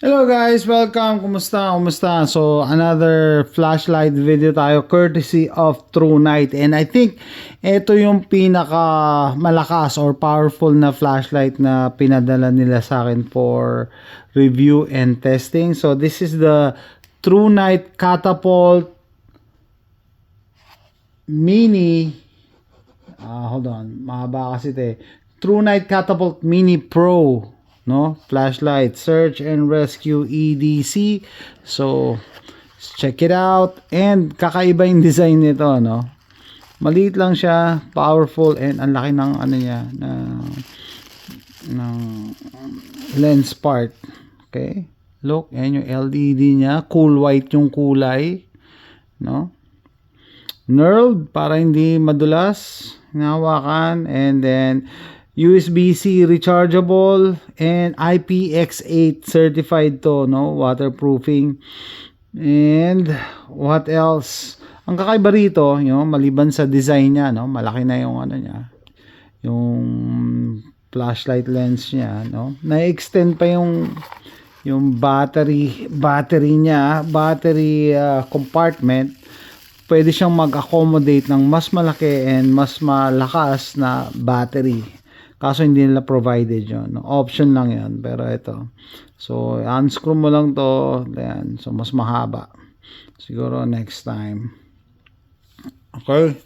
Hello guys, welcome. Kumusta? Kumusta? So, another flashlight video tayo courtesy of TrueNight. And I think ito yung pinaka malakas or powerful na flashlight na pinadala nila sa akin for review and testing. So, this is the TrueNight Catapult Mini. Hold on. Mahaba kasi ito eh. TrueNight Catapult Mini Pro. No, flashlight, search and rescue EDC. So check it out. And kakaiba yung design nito, no? Maliit lang siya, powerful, and ang laki ng ano niya ng lens part. Okay, look, yan yung LED niya, cool white yung kulay, no? Knurled para hindi madulas, hinahawakan. And then USB-C rechargeable and IPX8 certified to, no? Waterproofing. And what else? Ang kakaiba rito, maliban sa design niya, no? Malaki na yung ano niya, yung flashlight lens niya, no? Na-extend pa yung battery niya, battery compartment. Pwede siyang mag-accommodate ng mas malaki and mas malakas na battery. Kaso hindi nila provided yun, no? Option lang yun. Pero ito, so unscrew mo lang to. Ayan. So mas mahaba. Siguro next time. Okay.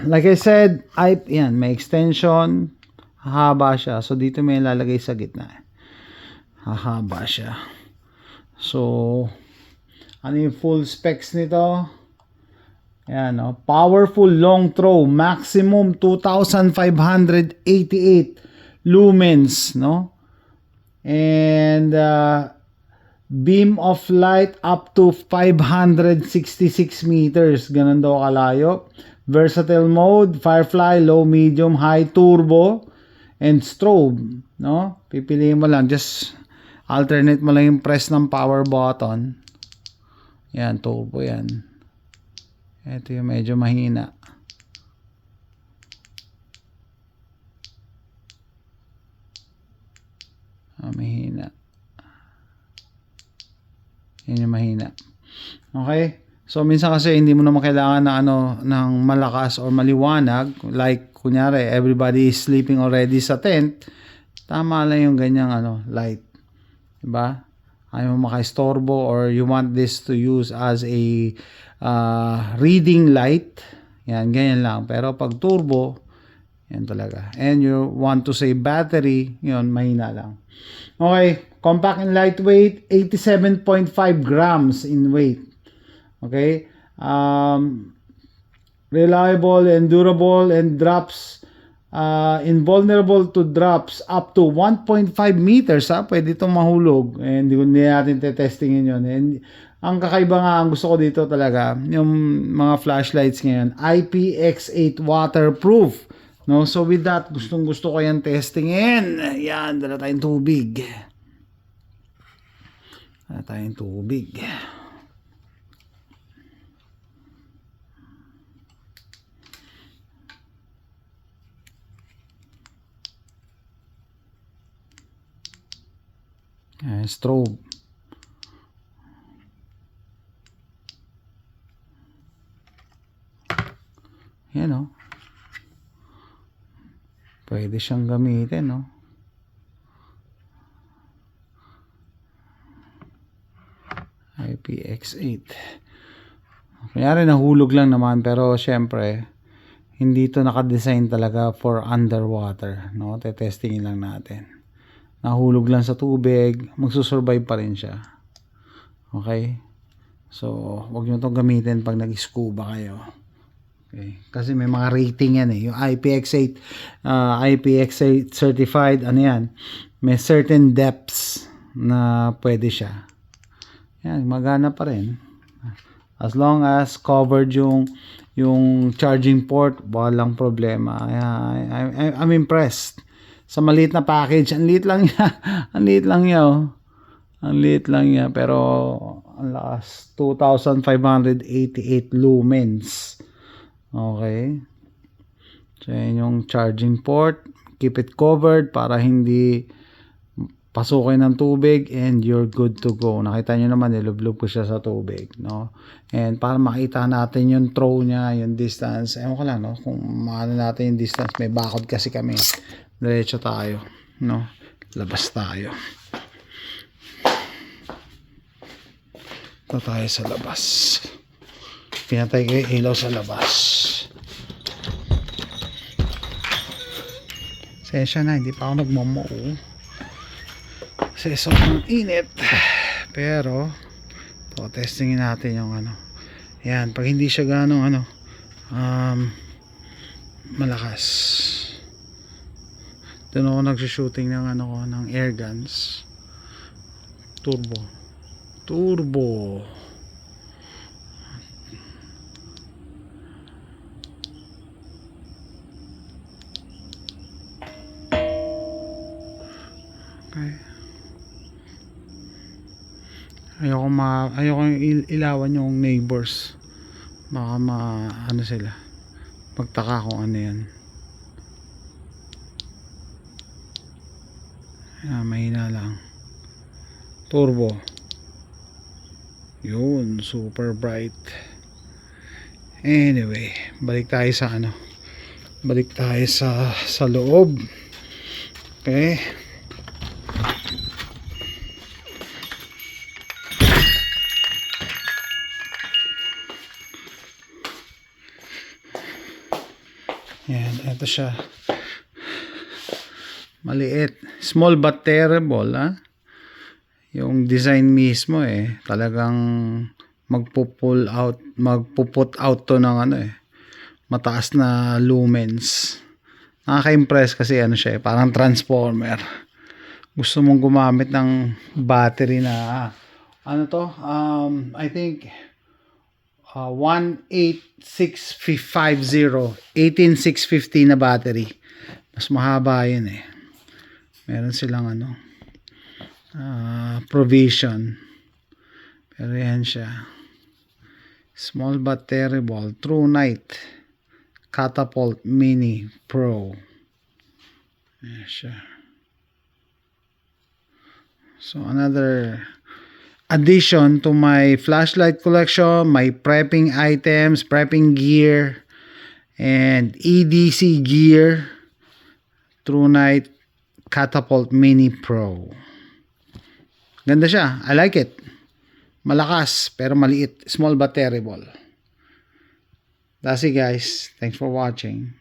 Like I said, yan, may extension. Hahaba siya. So dito may lalagay sa gitna. Hahaba siya. So ano yung full specs nito? Ayan, no? Powerful long throw, maximum 2,588 lumens, no? And beam of light up to 566 meters. Ganun daw kalayo. Versatile mode, firefly, low, medium, high, turbo, and strobe, no? Pipiliin mo lang, just alternate mo lang yung press ng power button. Yan, turbo yan. Ito yung medyo mahina. Mahina. Yan yung mahina. Okay? So, minsan kasi hindi mo naman kailangan ng malakas or maliwanag. Like, kunyari, everybody is sleeping already sa tent. Tama lang yung ganyang light. Diba? Ayaw mo makaistorbo or you want this to use as a reading light. Yan, ganyan lang. Pero pag turbo, yan talaga. And you want to save battery, yun, mahina lang. Okay, compact and lightweight, 87.5 grams in weight. Okay, reliable and durable and drops invulnerable to drops up to 1.5 meters. Pwede itong mahulog. And hindi natin testingin yun. And ang kakaiba nga, ang gusto ko dito talaga, yung mga flashlights ngayon, IPX8 waterproof. No? So with that, gustong gusto ko yan testingin. Yan, dala tayong tubig. Dala tayong tubig. Strobe. Yan o. Pwede siyang gamitin, no? IPX8. Kunyari nahulog lang naman, pero syempre hindi ito nakadesign talaga for underwater, no? Tetestingin lang natin. Nahulog lang sa tubig, magsusurvive pa rin siya. Okay? So, wag nyo itong gamitin pag nag-scuba kayo. Okay? Kasi may mga rating yan eh. Yung IPX8, IPX8 certified, ano yan? May certain depths na pwede siya. Yan, magana pa rin. As long as covered yung charging port, walang problema. I'm impressed. Sa maliit na package, ang liit lang niya. Ang liit lang niya, oh. Ang liit lang niya, pero ang lakas. 2,588 lumens. Okay. So, yan yung charging port. Keep it covered para hindi pasukin ng tubig and you're good to go. Nakita nyo naman, nilublob ko siya sa tubig, no? And para makita natin yung throw niya, yung distance, ewan ko lang, no? Kung maano natin yung distance, may bakod kasi kami. Diretso tayo, no? Labas tayo. Ito tayo sa labas. Pinatay ko yung ilaw sa labas. Sensya na, hindi pa ako nagmamoo. Kasi sobrang init. Pero testingin natin yung ano. Ayan, pag hindi siya ganong malakas. Doon ako nagsushooting ng ng air guns. Turbo. Okay. Ayoko ilawan yung neighbors. Baka ano sila. Magtaka kung ano yan. Mahina lang. Turbo. Yun, super bright. Anyway, balik tayo sa Balik tayo sa loob. Okay. Yan, ito siya. Maliit. Small but terrible, ha? Yung design mismo talagang magpo-put out to ng mataas na lumens. Nakaka-impress kasi siya, parang transformer. Gusto mong gumamit ng battery na I think 18650 na battery. Mas mahaba yun meron silang provision, pero yan siya. Small but terrible. True Night Catapult Mini Pro. Yan siya. So another addition to my flashlight collection, my prepping items, prepping gear, and EDC gear. True Night Catapult Mini Pro. Ganda siya. I like it. Malakas pero maliit. Small but terrible. That's it, guys. Thanks for watching.